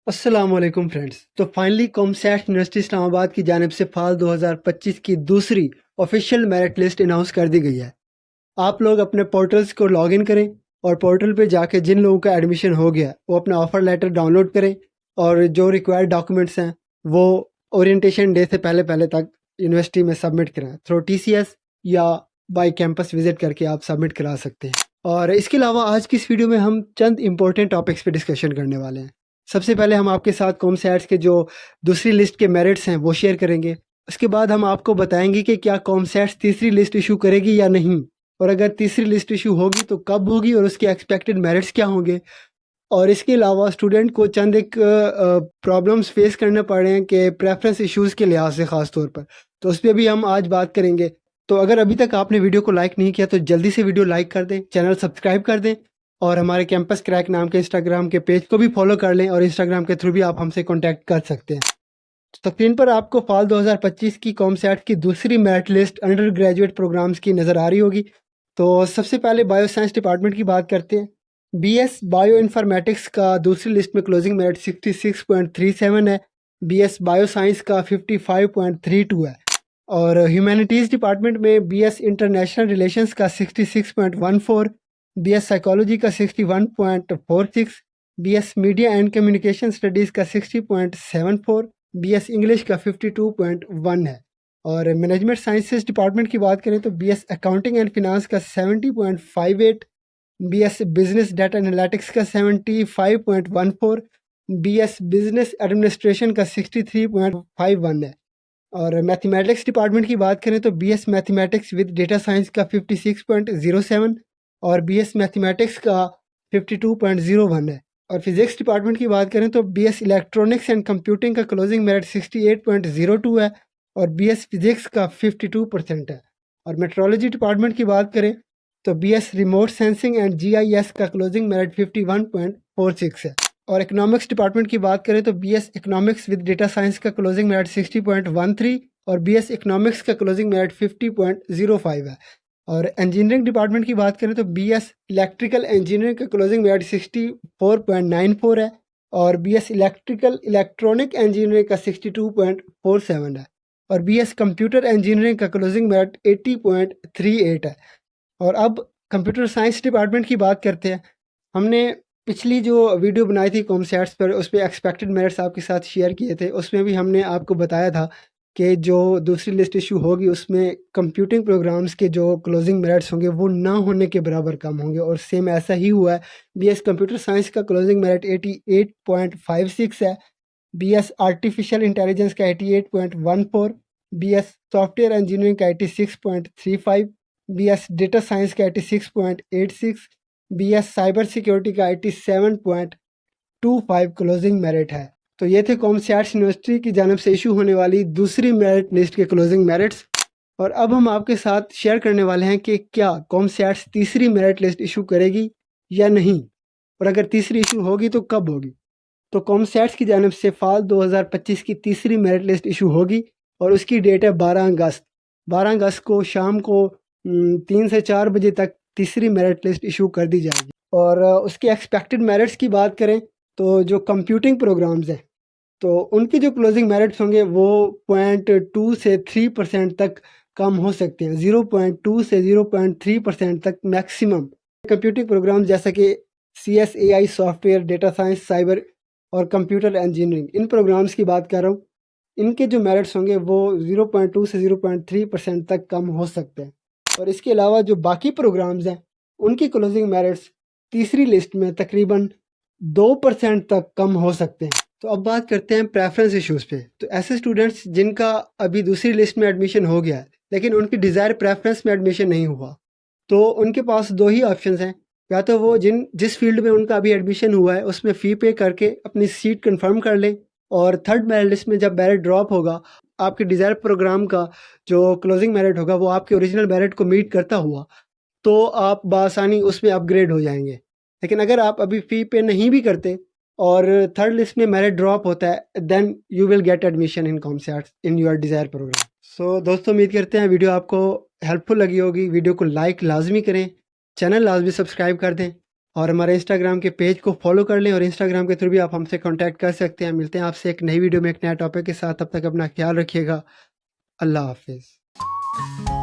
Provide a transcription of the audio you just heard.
अस्सलाम वालेकुम फ्रेंड्स। तो फाइनली कॉमसैट यूनिवर्सिटी इस्लामाबाद की जानिब से फाल 2025 की दूसरी ऑफिशियल मेरिट लिस्ट अनाउंस कर दी गई है। आप लोग अपने पोर्टल्स को लॉगिन करें और पोर्टल पे जाके जिन लोगों का एडमिशन हो गया वो अपना ऑफ़र लेटर डाउनलोड करें और जो रिक्वायर्ड डॉक्यूमेंट्स हैं वो ओरिएंटेशन डे से पहले पहले तक यूनिवर्सिटी में सबमिट करें थ्रू TCS या बाई कैंपस विज़िट करके आप सबमिट करा सकते हैं। और इसके अलावा आज की इस वीडियो में हम चंद इंपॉर्टेंट टॉपिक्स पे डिस्कशन करने वाले हैं। सबसे पहले हम आपके साथ कॉमसैट्स के जो दूसरी लिस्ट के मेरिट्स हैं वो शेयर करेंगे। उसके बाद हम आपको बताएंगे कि क्या कॉमसैट्स तीसरी लिस्ट इशू करेगी या नहीं, और अगर तीसरी लिस्ट इशू होगी तो कब होगी और उसके एक्सपेक्टेड मेरिट्स क्या होंगे। और इसके अलावा स्टूडेंट को चंद एक प्रॉब्लम्स फेस करने पड़ रहे हैं कि प्रेफरेंस इश्यूज़ के लिहाज से ख़ास तौर पर, तो उस पर भी हम आज बात करेंगे। तो अगर अभी तक आपने वीडियो को लाइक नहीं किया तो जल्दी से वीडियो लाइक कर दें, चैनल सब्सक्राइब कर दें और हमारे कैंपस क्रैक नाम के इंस्टाग्राम के पेज को भी फॉलो कर लें और इंस्टाग्राम के थ्रू भी आप हमसे कॉन्टैक्ट कर सकते हैं। तो स्क्रीन पर आपको फाल 2025 की कॉमसैट की दूसरी merit list undergraduate programs की नज़र आ रही होगी। तो सबसे पहले बायो साइंस डिपार्टमेंट की बात करते हैं। BS बायो इन्फॉर्मेटिक्स का दूसरी लिस्ट में क्लोजिंग मेरिट 66.37 है। BS बायो साइंस का 55.32 है। और ह्यूमैनिटीज़ डिपार्टमेंट में BS इंटरनेशनल रिलेशंस का 66.14, BS साइकोलॉजी का 61.46, BS media and communication studies का 60.74, BS इंग्लिश का 52.1 है। और मैनेजमेंट साइंसेस डिपार्टमेंट की बात करें तो BS अकाउंटिंग एंड फिनांस का 70.58, BS बिजनेस डाटा एनालिटिक्स का 75.14, BS बिजनेस एडमिनिस्ट्रेशन का 63.51 है। और मैथमेटिक्स डिपार्टमेंट की बात करें तो BS mathematics with data science का 56.07 और BS मैथमेटिक्स का 52.01 है। और फिजिक्स डिपार्टमेंट की बात करें तो BS इलेक्ट्रॉनिक्स एंड कंप्यूटिंग का क्लोजिंग मेरिट 68.02 है और BS फिजिक्स का 52% है। और मेट्रोलॉजी डिपार्टमेंट की बात करें तो BS remote sensing and GIS का क्लोजिंग मेरिट 51.46 है। और इकोनॉमिक्स डिपार्टमेंट की बात करें तो BS economics with data science का क्लोजिंग मेरिट 60.13 और BS इकोनॉमिक्स का क्लोजिंग मेरिट 50.05 है। और इंजीनियरिंग डिपार्टमेंट की बात करें तो BS इलेक्ट्रिकल इंजीनियरिंग का क्लोजिंग मेरिट 64.94 है और BS इलेक्ट्रिकल इलेक्ट्रॉनिक इंजीनियरिंग का 62.47 है। और BS कंप्यूटर इंजीनियरिंग का क्लोजिंग मेरिट 80.38 है। और अब कंप्यूटर साइंस डिपार्टमेंट की बात करते हैं। हमने पिछली जो वीडियो बनाई थी कॉमसैट्स पर उस पर एक्सपेक्टेड मेरिट्स आपके साथ शेयर किए थे। उसमें भी हमने आपको बताया था कि जो दूसरी लिस्ट इशू होगी उसमें कंप्यूटिंग प्रोग्राम्स के जो क्लोजिंग मेरिट्स होंगे वो ना होने के बराबर कम होंगे, और सेम ऐसा ही हुआ है। BS कंप्यूटर साइंस का क्लोजिंग मेरिट 88.56 है, BS आर्टिफिशियल इंटेलिजेंस का 88.14, BS सॉफ्टवेयर इंजीनियरिंग का 86.35, BS डेटा साइंस का 86.86, BS साइबर सिक्योरिटी का 87.25 क्लोजिंग मेरिट है। तो ये थे कॉमसैट्स यूनिवर्सिटी की जानिब से इशू होने वाली दूसरी मेरिट लिस्ट के क्लोजिंग मेरिट्स। और अब हम आपके साथ शेयर करने वाले हैं कि क्या कॉमसैट्स तीसरी मेरिट लिस्ट इशू करेगी या नहीं, और अगर तीसरी इशू होगी तो कब होगी। तो कॉमसैट्स की जानिब से फाल 2025 की तीसरी मेरिट लिस्ट इशू होगी और उसकी डेट है 12 अगस्त। 12 अगस्त को शाम को 3 से 4 बजे तक तीसरी मेरिट लिस्ट इशू कर दी जाएगी। और उसके एक्सपेक्टेड मेरिट्स की बात करें तो जो कंप्यूटिंग प्रोग्राम्स हैं तो उनकी जो क्लोजिंग मेरिट्स होंगे वो 0.2 से 3% तक कम हो सकते हैं। 0.2 से 0.3% तक मैक्सिमम। कंप्यूटिंग प्रोग्राम जैसा कि CSAI software, data science, cyber और कंप्यूटर इंजीनियरिंग, इन प्रोग्राम्स की बात कर रहा हूँ। इनके जो मेरिट्स होंगे वो 0.2 से 0.3% तक कम हो सकते हैं। और इसके अलावा जो बाकी प्रोग्राम्स हैं उनकी क्लोजिंग मेरिट्स तीसरी लिस्ट में तकरीबन 2% तक कम हो सकते हैं। तो अब बात करते हैं प्रेफरेंस इश्यूज़ पे। तो ऐसे स्टूडेंट्स जिनका अभी दूसरी लिस्ट में एडमिशन हो गया है लेकिन उनकी डिज़ायर प्रेफरेंस में एडमिशन नहीं हुआ, तो उनके पास दो ही ऑप्शंस हैं। या तो वो जिस फील्ड में उनका अभी एडमिशन हुआ है उसमें फ़ी पे करके अपनी सीट कंफर्म कर लें, और थर्ड मेरिट लिस्ट में जब मेरिट ड्रॉप होगा आपके डिज़ायर प्रोग्राम का जो क्लोजिंग मेरिट होगा वो आपके ओरिजिनल मेरिट को मीट करता हुआ तो आप बआसानी उसमें अपग्रेड हो जाएंगे। लेकिन अगर आप अभी फ़ी पे नहीं भी करते और थर्ड लिस्ट में मेरिट ड्रॉप होता है then you will get admission in COMSATS in your desire programme. So दोस्तों, उम्मीद करते हैं वीडियो आपको हेल्पफुल लगी होगी। वीडियो को लाइक लाजमी करें, चैनल लाजमी सब्सक्राइब कर दें और हमारे इंस्टाग्राम के पेज को फॉलो कर लें और इंस्टाग्राम के थ्रू भी आप हमसे कांटेक्ट कर सकते हैं। मिलते हैं आपसे एक नई वीडियो में एक नया टॉपिक के साथ। तब तक अपना ख्याल रखिएगा। अल्लाह हाफिज़।